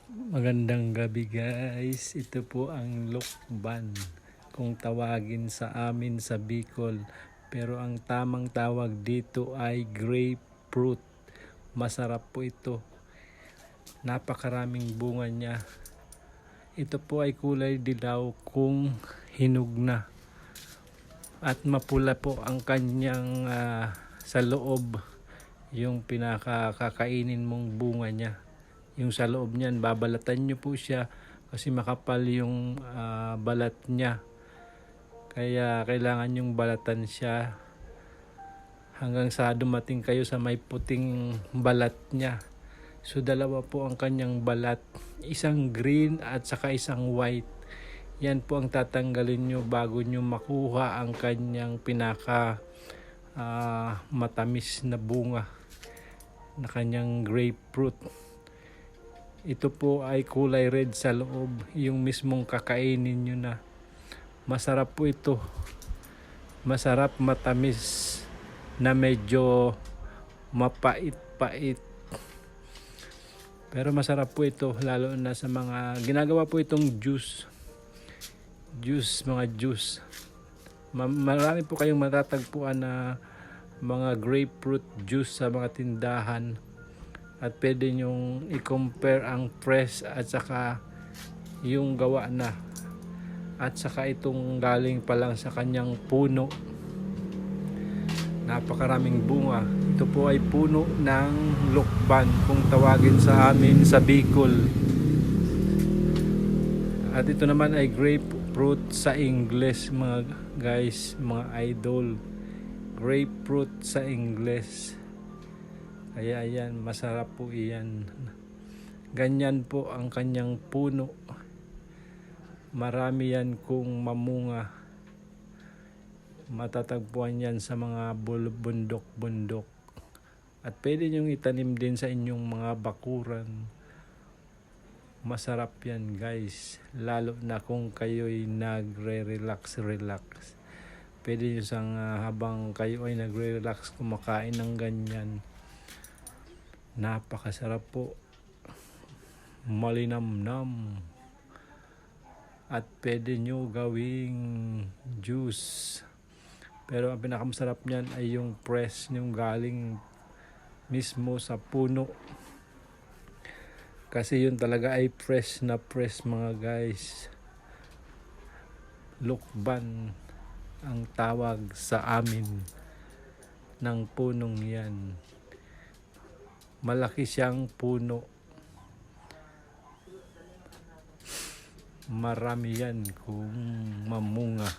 Magandang gabi guys, ito po ang lukban kung tawagin sa amin sa Bicol. Pero ang tamang tawag dito ay grapefruit. Masarap po ito, napakaraming bunga niya. Ito po ay kulay dilaw kung hinog na. At mapula po ang kanyang sa loob, yung pinakakainin mong bunga niya. Yung sa loob niyan, babalatan nyo po siya kasi makapal yung balat niya. Kaya kailangan yung balatan siya hanggang sa dumating kayo sa may puting balat niya. So dalawa po ang kanyang balat, isang green at saka isang white. Yan po ang tatanggalin nyo bago nyo makuha ang kanyang pinaka matamis na bunga na kanyang grapefruit. Ito po ay kulay red sa loob, yung mismong kakainin nyo na. Masarap po ito. Masarap, matamis, na medyo mapait-pait. Pero masarap po ito, lalo na sa mga, ginagawa po itong juice. Mga juice. Marami po kayong matatagpuan na mga grapefruit juice sa mga tindahan. At pwede nyong i-compare ang fresh at saka yung gawa na. At saka itong galing pa lang sa kanyang puno. Napakaraming bunga. Ito po ay puno ng lukban kung tawagin sa amin sa Bicol. At ito naman ay grapefruit sa English mga guys, mga idol. Grapefruit sa English. Kaya ayan, masarap po iyan. Ganyan po ang kanyang puno. Marami yan kung mamunga. Matatagpuan yan sa mga bundok-bundok. At pwede nyong itanim din sa inyong mga bakuran. Masarap yan guys. Lalo na kung kayo'y nagre-relax. Pwede nyo sang habang kayo ay nagre-relax kumakain ng ganyan. Napakasarap po, malinamnam, at pwede nyo gawing juice. Pero ang pinakamasarap niyan ay yung fresh, yung galing mismo sa puno. Kasi yun talaga ay fresh na fresh mga guys. Lukban ang tawag sa amin ng punong yan. Malaki siyang puno. Marami yan kung mamunga.